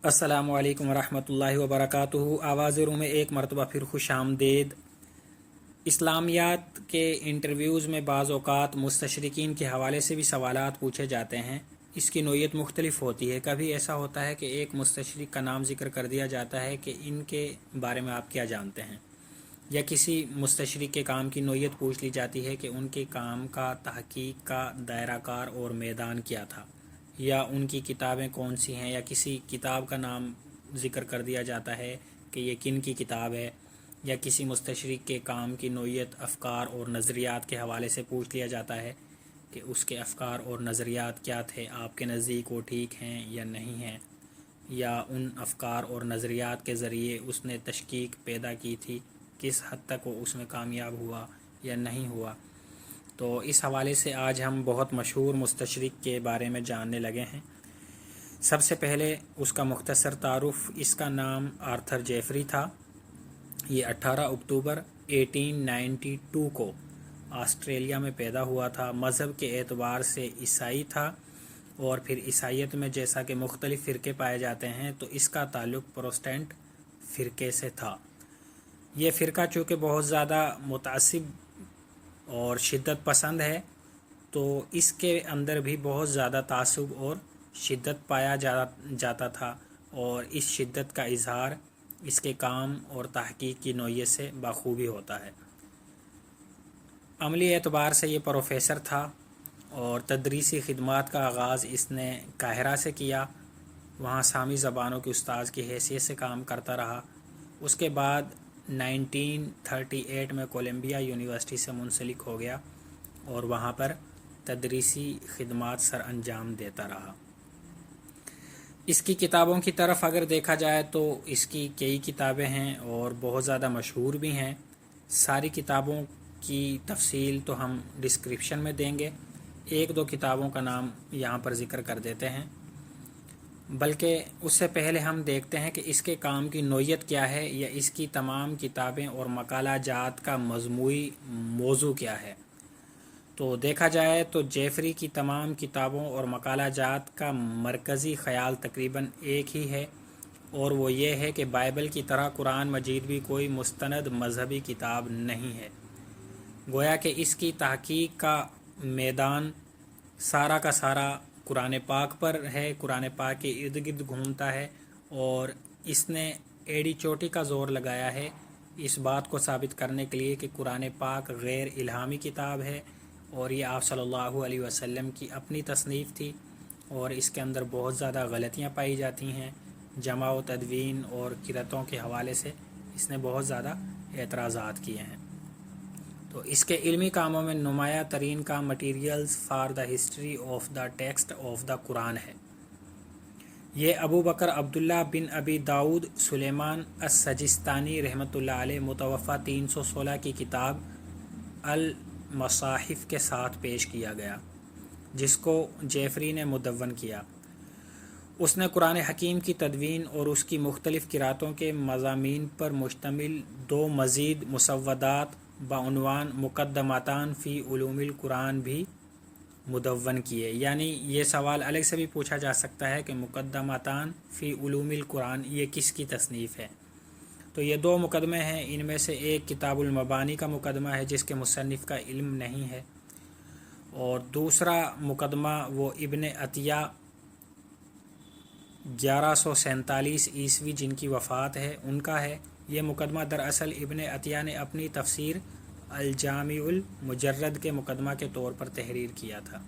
अस्सलामु अलैकुम वरहमतुल्लाहि वबरकातुहू। आवाज़ रूम में एक मरतबा फिर खुश आमदेद। इस्लामियात के इंटरव्यूज़ में बाज़ औक़ात मुस्तशरिकीन के हवाले से भी सवालात पूछे जाते हैं। इसकी नोयत मुख्तलिफ़ होती है। कभी ऐसा होता है कि एक मुस्तशरिक का नाम ज़िक्र कर दिया जाता है कि इनके बारे में आप क्या जानते हैं, या किसी मुस्तशरिक के काम की नोयत पूछ ली जाती है कि उनके काम का तहकीक का दायरा कार और मैदान क्या था, या उनकी किताबें कौन सी हैं, या किसी किताब का नाम ज़िक्र कर दिया जाता है कि ये किन की किताब है, या किसी मुस्तशरिक के काम की नोयत अफ़कार और नज़रियात के हवाले से पूछ लिया जाता है कि उसके अफ़कार और नज़रियात क्या थे, आपके नज़दीक वो ठीक हैं या नहीं हैं, या उन अफ़कार और नज़रियात के ज़रिए उसने तशकीक पैदा की थी, किस हद तक वो उसमें कामयाब हुआ या नहीं हुआ। तो इस हवाले से आज हम बहुत मशहूर मुस्तशरिक के बारे में जानने लगे हैं। सबसे पहले उसका मुख्तसर तारुफ़। इसका नाम आर्थर जेफरी था। ये 18 अक्टूबर 1892 को ऑस्ट्रेलिया में पैदा हुआ था। मज़हब के एतबार से ईसाई था, और फिर ईसाइयत में जैसा कि मुख्तलिफ़ फ़िरके पाए जाते हैं तो इसका ताल्लुक़ प्रोटेस्टेंट फ़िरके से था। ये फ़िरका चूँकि बहुत ज़्यादा मुतअस्सिब और शिद्दत पसंद है, तो इसके अंदर भी बहुत ज़्यादा तासुब और शिद्दत पाया जाता था, और इस शिद्दत का इज़हार इसके काम और तहकीक की नोयत से बखूबी होता है। अमली एतबार से ये प्रोफ़ेसर था, और तदरीसी खिदमात का आगाज़ इसने काहिरा से किया। वहाँ सामी ज़बानों की उस्ताद की हैसियत से काम करता रहा। उसके बाद 1938 में कोलंबिया यूनिवर्सिटी से मुंसलिक हो गया, और वहाँ पर तदरीसी खिदमात सर अंजाम देता रहा। इसकी किताबों की तरफ अगर देखा जाए तो इसकी कई किताबें हैं और बहुत ज़्यादा मशहूर भी हैं। सारी किताबों की तफसील तो हम डिस्क्रिप्शन में देंगे। एक दो किताबों का नाम यहाँ पर ज़िक्र कर देते हैं, बल्कि उससे पहले हम देखते हैं कि इसके काम की नोयत क्या है, या इसकी तमाम किताबें और मकालाजात का मजमूई मौजू क्या है। तो देखा जाए तो जेफरी की तमाम किताबों और मकालाजात का मरकज़ी ख़याल तकरीबन एक ही है, और वो ये है कि बाइबल की तरह कुरान मजीद भी कोई मुस्तनद मजहबी किताब नहीं है। गोया कि इसकी तहकीक का मैदान सारा का सारा कुरान पाक पर है, कुरान पाक के इर्द गिर्द घूमता है, और इसने एड़ी चोटी का ज़ोर लगाया है इस बात को साबित करने के लिए कि कुरान पाक गैर इल्हामी किताब है, और ये आप सल्लल्लाहु अलैहि वसल्लम की अपनी तसनीफ़ थी, और इसके अंदर बहुत ज़्यादा गलतियाँ पाई जाती हैं। जमा व तदवीन और किरतों के हवाले से इसने बहुत ज़्यादा एतराज़ात किए हैं। तो इसके इल्मी कामों में नुमाया तरीन का materials for the history of the text of the Quran है। ये अबू बकर अब्दुल्ला बिन अबी दाऊद सुलेमान अस-सजिस्तानी रहमतुल्लाह अलैह मुतवफ़ा 316 की किताब अल मसाहिफ के साथ पेश किया गया, जिसको जेफरी ने मुदव्वन किया। उसने कुरान हकीम की तदवीन और उसकी मुख्तलिफ़ किरातों के मज़ामीन पर मुश्तमिल दो मज़ीद मुसव्वदात बउनवान मुक़द्दमातान फ़ी उलूमिल कुरान भी मुदव्वन किए। यानी ये सवाल अलग से भी पूछा जा सकता है कि मुक़द्दमातान फ़ी उलूमिल कुरान ये किसकी तसनीफ़ है। तो ये दो मुकदमे हैं। इनमें से एक किताबुल मबानी का मुकदमा है जिसके मुसन्निफ़ का इल्म नहीं है, और दूसरा मुकदमा वो इब्ने अतिया 1147 ईस्वी जिनकी वफ़ात है उनका है। ये मुकदमा दरअसल इब्ने अतिया ने अपनी तफसीर अल-जामिउल मुजर्रद के मुकदमा के तौर पर तहरीर किया था।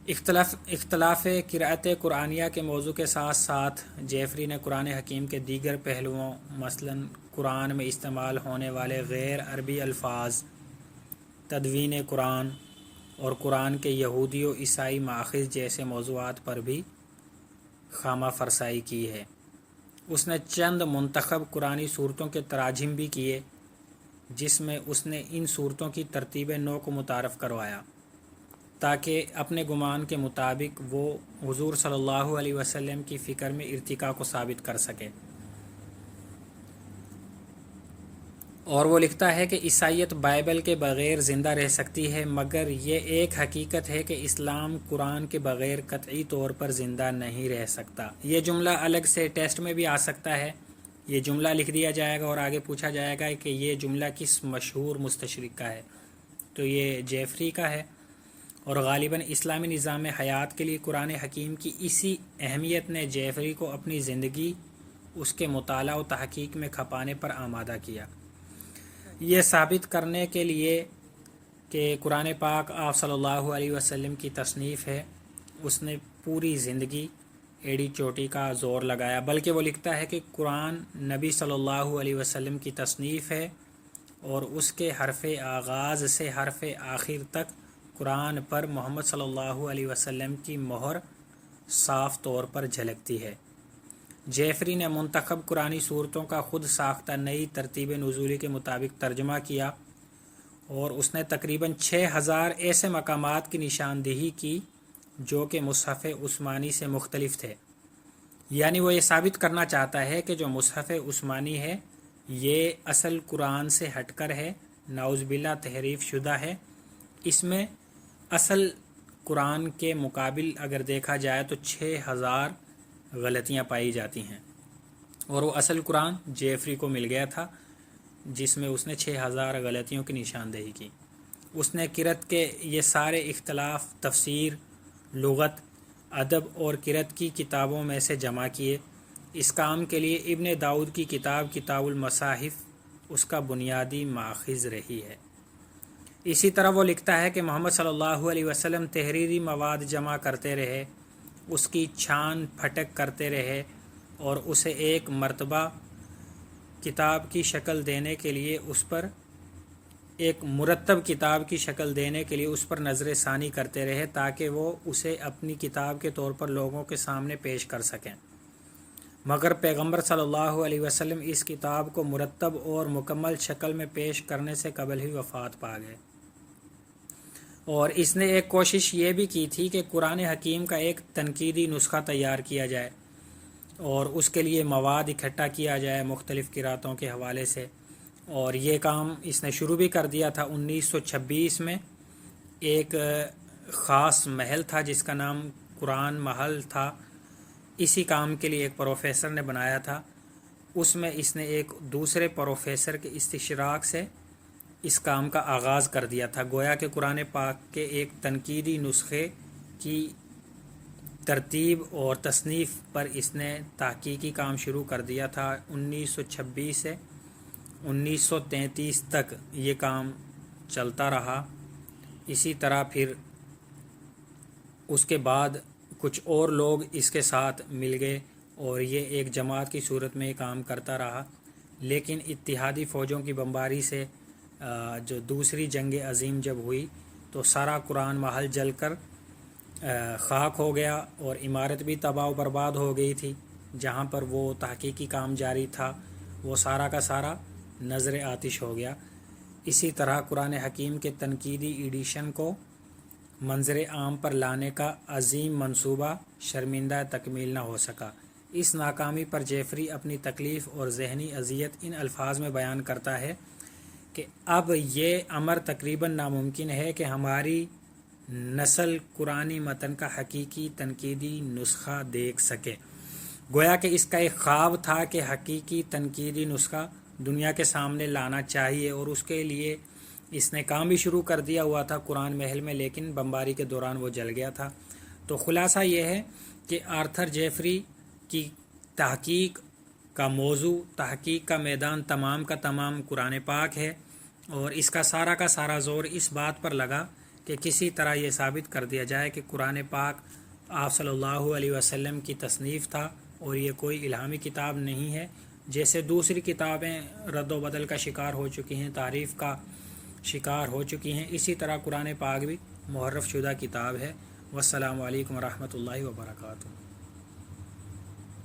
इख्तलाफ़ क़िराअत कुरानिया के मौजू के साथ साथ जेफरी ने कुरान हकीम के दीगर पहलुओं, मसलन कुरान में इस्तेमाल होने वाले गैर अरबी अल्फाज, तदवीन कुरान और कुरान के यहूदी व ईसाई माखिज़ जैसे मौज़ूआत पर भी खामा फरसाई की है। उसने चंद मुंतखब कुरानी सूरतों के तराजिम भी किए, जिसमें उसने इन सूरतों की तरतीब नौ को मुतारफ़ करवाया, ताकि अपने गुमान के मुताबिक वो हुज़ूर सल्लल्लाहु अलैहि वसल्लम की फ़िक्र में इर्तिका को साबित कर सके। اور وہ لکھتا ہے کہ عیسائیت بائبل کے بغیر زندہ رہ سکتی ہے، مگر یہ ایک حقیقت ہے کہ اسلام قرآن کے بغیر قطعی طور پر زندہ نہیں رہ سکتا۔ یہ جملہ الگ سے ٹیسٹ میں بھی آ سکتا ہے، یہ جملہ لکھ دیا جائے گا اور آگے پوچھا جائے گا کہ یہ جملہ کس مشہور مستشرق کا ہے، تو یہ جیفری کا ہے۔ اور غالباً اسلامی نظام حیات کے لیے قرآن حکیم کی اسی اہمیت نے جیفری کو اپنی زندگی اس کے مطالعہ و تحقیق میں کھپانے پر آمادہ کیا۔ یہ ثابت کرنے کے لیے کہ قرآن پاک آپ صلی اللہ علیہ وسلم کی تصنیف ہے، اس نے پوری زندگی ایڑی چوٹی کا زور لگایا، بلکہ وہ لکھتا ہے کہ قرآن نبی صلی اللہ علیہ وسلم کی تصنیف ہے اور اس کے حرف آغاز سے حرف آخر تک قرآن پر محمد صلی اللہ علیہ وسلم کی مہر صاف طور پر جھلکتی ہے۔ جیفری نے منتخب قرآنی صورتوں کا خود ساختہ نئی ترتیب نزولی کے مطابق ترجمہ کیا اور اس نے تقریباً 6000 ایسے مقامات کی نشاندہی کی جو کہ مصحف عثمانی سے مختلف تھے۔ یعنی وہ یہ ثابت کرنا چاہتا ہے کہ جو مصحف عثمانی ہے یہ اصل قرآن سے ہٹ کر ہے، نعوذ باللہ تحریف شدہ ہے۔ اس میں اصل قرآن کے مقابل اگر دیکھا جائے تو 6000 غلطیاں پائی جاتی ہیں، اور وہ اصل قرآن جیفری کو مل گیا تھا جس میں اس نے 6000 غلطیوں کی نشاندہی کی۔ اس نے قرأت کے یہ سارے اختلاف تفسیر، لغت، ادب اور قرأت کی کتابوں میں سے جمع کیے۔ اس کام کے لیے ابن داؤد کی کتاب کتاب المصاحف اس کا بنیادی ماخذ رہی ہے۔ اسی طرح وہ لکھتا ہے کہ محمد صلی اللہ علیہ وسلم تحریری مواد جمع کرتے رہے، اس کی چھان پھٹک کرتے رہے اور اسے ایک مرتبہ کتاب کی شکل دینے کے لیے اس پر ایک مرتب کتاب کی شکل دینے کے لیے اس پر نظر ثانی کرتے رہے تاکہ وہ اسے اپنی کتاب کے طور پر لوگوں کے سامنے پیش کر سکیں، مگر پیغمبر صلی اللہ علیہ وسلم اس کتاب کو مرتب اور مکمل شکل میں پیش کرنے سے قبل ہی وفات پا گئے۔ اور اس نے ایک کوشش یہ بھی کی تھی کہ قرآن حکیم کا ایک تنقیدی نسخہ تیار کیا جائے اور اس کے لیے مواد اکٹھا کیا جائے مختلف قرأتوں کے حوالے سے، اور یہ کام اس نے شروع بھی کر دیا تھا۔ 1926 میں ایک خاص محل تھا جس کا نام قرآن محل تھا، اسی کام کے لیے ایک پروفیسر نے بنایا تھا، اس میں اس نے ایک دوسرے پروفیسر کے استشراق سے اس کام کا آغاز کر دیا تھا۔ گویا کہ قرآن پاک کے ایک تنقیدی نسخے کی ترتیب اور تصنیف پر اس نے تحقیقی کام شروع کر دیا تھا۔ 1926 سے 1933 تک یہ کام چلتا رہا۔ اسی طرح پھر اس کے بعد کچھ اور لوگ اس کے ساتھ مل گئے اور یہ ایک جماعت کی صورت میں یہ کام کرتا رہا، لیکن اتحادی فوجوں کی بمباری سے جو دوسری جنگ عظیم جب ہوئی تو سارا قرآن محل جل کر خاک ہو گیا اور عمارت بھی تباہ و برباد ہو گئی تھی۔ جہاں پر وہ تحقیقی کام جاری تھا وہ سارا کا سارا نظر آتش ہو گیا۔ اسی طرح قرآن حکیم کے تنقیدی ایڈیشن کو منظر عام پر لانے کا عظیم منصوبہ شرمندہ تکمیل نہ ہو سکا۔ اس ناکامی پر جیفری اپنی تکلیف اور ذہنی اذیت ان الفاظ میں بیان کرتا ہے کہ اب یہ امر تقریباً ناممکن ہے کہ ہماری نسل قرآنی متن کا حقیقی تنقیدی نسخہ دیکھ سکے۔ گویا کہ اس کا ایک خواب تھا کہ حقیقی تنقیدی نسخہ دنیا کے سامنے لانا چاہیے، اور اس کے لیے اس نے کام بھی شروع کر دیا ہوا تھا قرآن محل میں، لیکن بمباری کے دوران وہ جل گیا تھا۔ تو خلاصہ یہ ہے کہ آرتھر جیفری کی تحقیق کا موضوع، تحقیق کا میدان تمام کا تمام قرآن پاک ہے، اور اس کا سارا زور اس بات پر لگا کہ کسی طرح یہ ثابت کر دیا جائے کہ قرآن پاک آپ صلی اللہ علیہ وسلم کی تصنیف تھا اور یہ کوئی الہامی کتاب نہیں ہے، جیسے دوسری کتابیں رد و بدل کا شکار ہو چکی ہیں، تعریف کا شکار ہو چکی ہیں، اسی طرح قرآن پاک بھی محرف شدہ کتاب ہے۔ والسلام علیکم ورحمۃ اللہ وبرکاتہ۔